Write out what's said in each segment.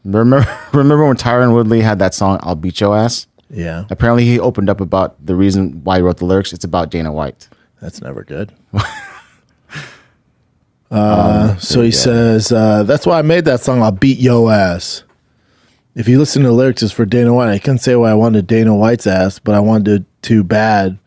Remember when Tyron Woodley had that song "I'll Beat Your Ass"? Yeah. Apparently, he opened up about the reason why he wrote the lyrics. It's about Dana White. That's never good. So he says, that's why I made that song, I'll Beat Yo Ass. If you listen to the lyrics, it's for Dana White. I couldn't say why I wanted Dana White's ass, but I wanted too bad.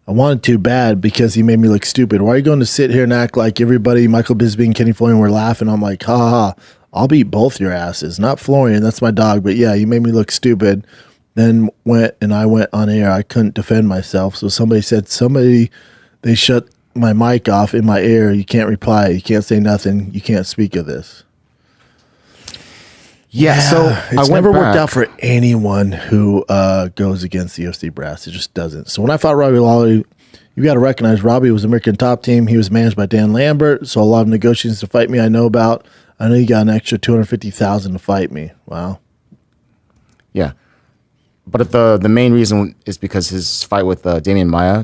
I wanted too bad because he made me look stupid. Why are you going to sit here and act like everybody, Michael Bisping and Kenny Florian, were laughing? I'm like, ha ha, I'll beat both your asses. Not Florian, that's my dog, but yeah, you made me look stupid. Then I went on air. I couldn't defend myself. So somebody said, they shut my mic off in my ear. You can't reply. You can't say nothing. You can't speak of this. Yeah, so it's never worked out for anyone who goes against the UFC brass. It just doesn't. So when I fought Robbie Lawler, you got to recognize Robbie was American Top Team. He was managed by Dan Lambert. So a lot of negotiations to fight me I know about. I know you got an extra $250,000 to fight me. Wow. Yeah. But the main reason is because his fight with Damian Maia,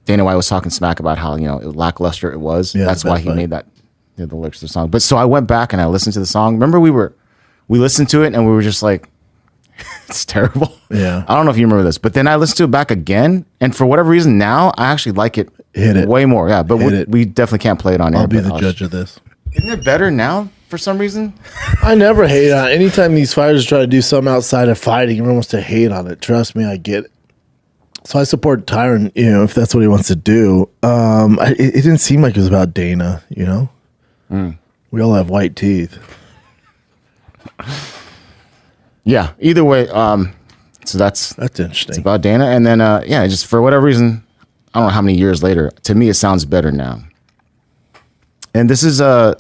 Dana White was talking smack about how lackluster it was. Yeah, that's why he made the lyrics to the song. But so I went back and I listened to the song. Remember we listened to it and we were just like, it's terrible. Yeah. I don't know if you remember this, but then I listened to it back again, and for whatever reason now I actually like it. Way more. Yeah, but we definitely can't play it on air. I'll be the judge of this. Isn't it better now for some reason? I never hate on it. Anytime these fighters try to do something outside of fighting, everyone wants to hate on it. Trust me, I get it. So I support Tyron, if that's what he wants to do. It didn't seem like it was about Dana, We all have white teeth. Yeah, either way, so that's interesting. It's about Dana. And then, just for whatever reason, I don't know how many years later, to me, it sounds better now. And this is TJ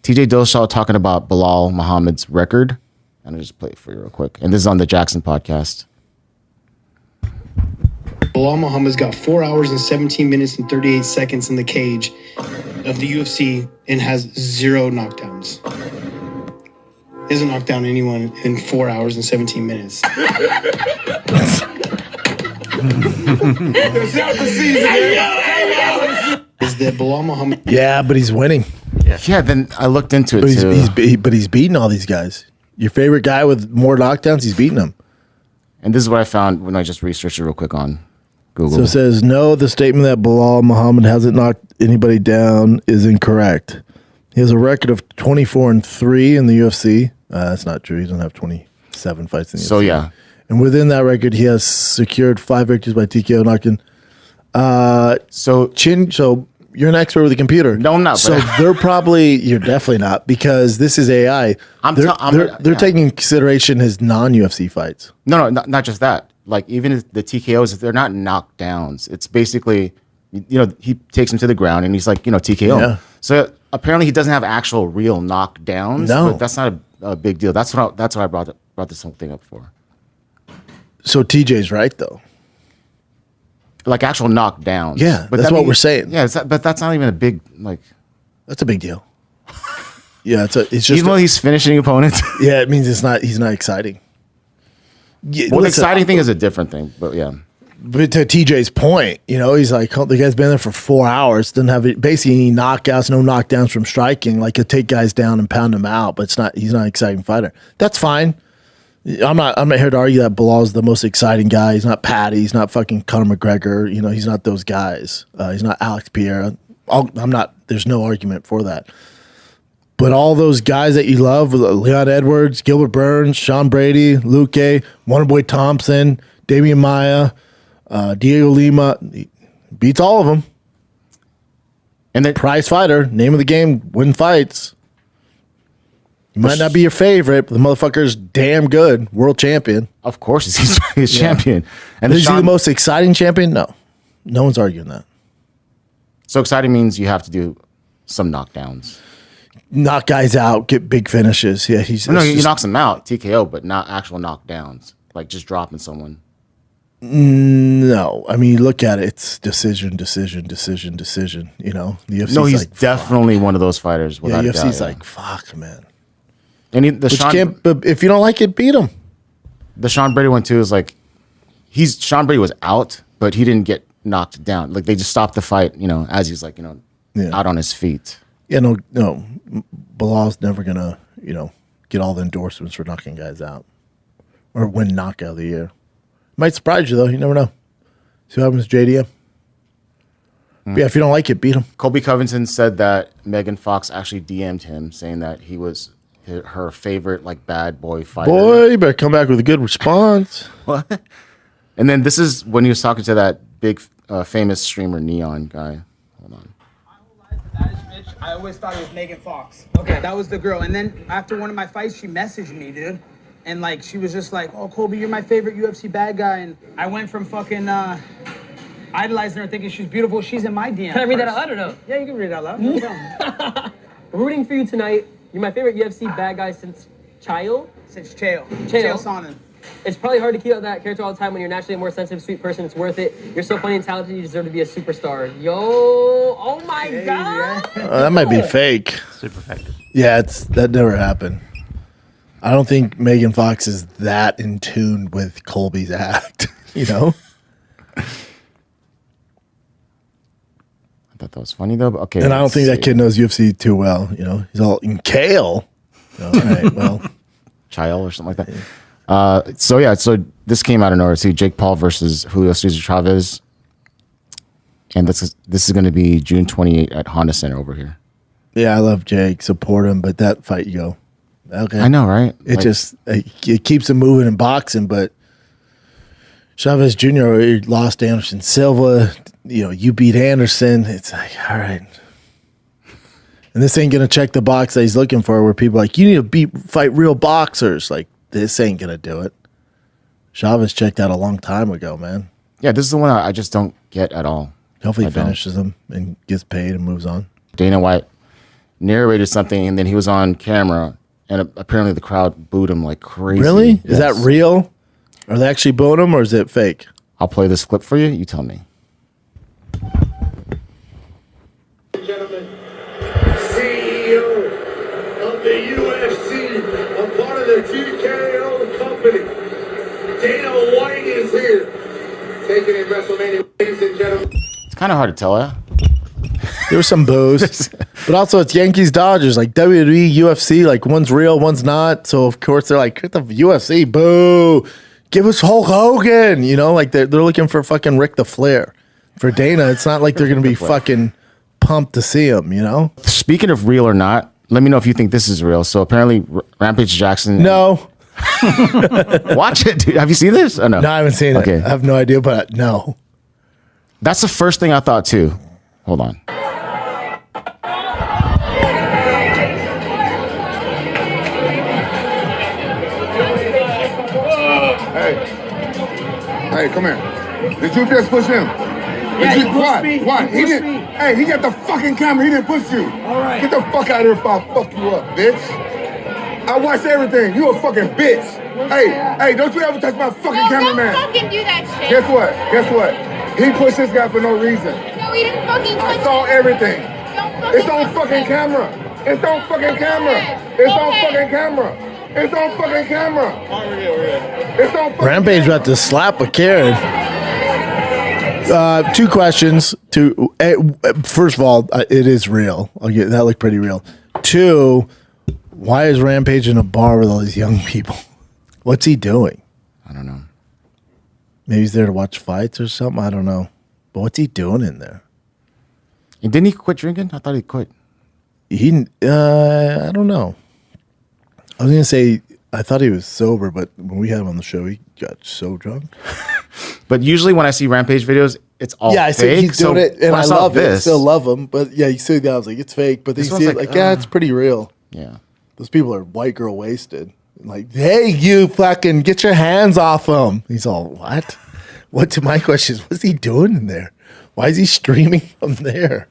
Dillashaw talking about Belal Muhammad's record. And I'll just play it for you real quick. And this is on the Jackson podcast. Belal Muhammad's got 4 hours and 17 minutes and 38 seconds in the cage of the UFC and has 0 knockdowns. He hasn't knocked down anyone in 4 hours and 17 minutes. Is that Belal Muhammad? Yeah, but he's winning. Yeah, then I looked into it but he's beating all these guys. Your favorite guy with more knockdowns, he's beating them. And this is what I found when I just researched it real quick on Google. So it says, no, the statement that Belal Muhammad hasn't knocked anybody down is incorrect. He has a record of 24-3 in the UFC. That's not true. He doesn't have 27 fights in the UFC. So, yeah. And within that record, he has secured 5 victories by TKO knocking. So you're an expert with a computer. No, I'm not. So you're definitely not, because this is AI. They're taking into consideration his non-UFC fights. No, not just that. Like, even the TKOs, they're not knockdowns. It's basically, he takes him to the ground and he's like, TKO. Yeah. So apparently he doesn't have actual real knockdowns. No. But that's not a big deal. That's what I brought this whole thing up for. So TJ's right, though. Like actual knockdowns. Yeah, but that's what we're saying. Yeah, but that's not even a big, That's a big deal. Yeah, it's just even though he's finishing opponents. Yeah, it means he's not exciting. Yeah, well, the exciting thing is a different thing, but yeah. But to TJ's point, he's like, the guy's been there for 4 hours, doesn't have basically any knockouts, no knockdowns from striking. Like, he'll take guys down and pound them out, but he's not an exciting fighter. That's fine. I'm not here to argue that Belal's the most exciting guy. He's not Patty. He's not fucking Conor McGregor. He's not those guys. He's not Alex Pierre. There's no argument for that. But all those guys that you love, Leon Edwards, Gilbert Burns, Sean Brady, Luque, Wonderboy Thompson, Damian Maia, Diego Lima, he beats all of them. And the prize fighter, name of the game, win fights. He might not be your favorite, but the motherfucker's damn good. World champion. Of course, he's champion. And is he the most exciting champion? No. No one's arguing that. So exciting means you have to do some knockdowns. Knock guys out, get big finishes. Yeah, he knocks them out, TKO, but not actual knockdowns. Like just dropping someone. No. I mean, look at it. It's decision. The UFC's no, he's definitely one of those fighters. Yeah, UFC's like, fuck, man. And but if you don't like it, beat him. The Sean Brady one too is like, Sean Brady was out, but he didn't get knocked down. Like they just stopped the fight, as he's like, out on his feet. Yeah, no, Belal's never gonna, get all the endorsements for knocking guys out or win knockout of the year. Might surprise you though. You never know. See what happens to JDM. But yeah, if you don't like it, beat him. Colby Covington said that Megan Fox actually DM'd him saying that he was her favorite like bad boy fighter. Boy, you better come back with a good response. What? And then this is when he was talking to that big famous streamer Neon guy. Hold on. I always thought it was Megan Fox. Okay, that was the girl. And then after one of my fights, she messaged me, dude. And like, she was just like, "Oh, Colby, you're my favorite UFC bad guy." And I went from fucking idolizing her, thinking she's beautiful. She's in my DM. Can I read that out loud or no? Yeah, you can read it out loud. No problem. Rooting for you tonight. You're my favorite UFC bad guy since Chael. Since Chael Sonnen. It's probably hard to keep up that character all the time when you're naturally a more sensitive, sweet person. It's worth it. You're so funny and talented. You deserve to be a superstar. Yo, oh my God. That might be fake. Super effective. Yeah, that never happened. I don't think Megan Fox is that in tune with Colby's act, you know? I thought that was funny though. But okay. And I don't think that kid knows UFC too well, you know? He's all in kale. All right, well. Chael or something like that. So this came out of nowhere. See, Jake Paul versus Julio Cesar Chavez. And this is going to be June 28th at Honda Center over here. Yeah, I love Jake. Support him, but that fight, you go, okay. I know, right? It keeps him moving in boxing, but Chavez Jr. lost to Anderson Silva. You know, you beat Anderson. It's like, all right. And this ain't going to check the box that he's looking for where people are like, you need to fight real boxers. Like, this ain't going to do it. Chavez checked out a long time ago, man. Yeah, this is the one I just don't get at all. Hopefully he finishes him and gets paid and moves on. Dana White narrated something, and then he was on camera, and apparently the crowd booed him like crazy. Really? Yes. Is that real? Are they actually booing him, or is it fake? I'll play this clip for you. You tell me. Gentlemen, CEO of the UFC, a part of the TKO company, Dana White is here. Taking in WrestleMania, ladies and gentlemen. It's kind of hard to tell, yeah? There was some boos. But also it's Yankees Dodgers, like WWE, UFC, like one's real, one's not. So of course they're like, the UFC, boo. Give us Hulk Hogan. You know, like they're looking for fucking Ric the Flair. For Dana, it's not like they're gonna be fucking pumped to see him, you know? Speaking of real or not, let me know if you think this is real. So apparently Rampage Jackson. No. Watch it, dude. Have you seen this? Oh, no. No, I haven't seen it. I have no idea, but no. That's the first thing I thought too. Hold on. Hey, come here. Did you just push him? Yeah, he pushed me. Why? He pushed me. Hey, he got the fucking camera. He didn't push you. All right. Get the fuck out of here before I fuck you up, bitch. I watched everything. You a fucking bitch. Hey, don't you ever touch my fucking cameraman. Don't fucking do that shit. Guess what? He pushed this guy for no reason. No, he didn't fucking touch I saw everything. It's on fucking camera. It's on fucking camera. It's on fucking camera. It's on fucking camera. It's on fucking Rampage about to slap a Karen. Two questions. First of all, it is real. That looked pretty real. Two, why is Rampage in a bar with all these young people? What's he doing? I don't know. Maybe he's there to watch fights or something. I don't know. But what's he doing in there? And didn't he quit drinking? I thought he quit. I don't know. I was going to say, I thought he was sober, but when we had him on the show, he got so drunk. But usually when I see Rampage videos, it's all I see fake. he's doing it, and I love it. I still this. love him. But yeah, you see that, I was like, it's fake. But then you This see it, one's like, yeah, it's pretty real. Yeah. Those people are white girl wasted. Like, hey, you fucking get your hands off him. He's all, what? My question is, what's he doing in there? Why is he streaming from there?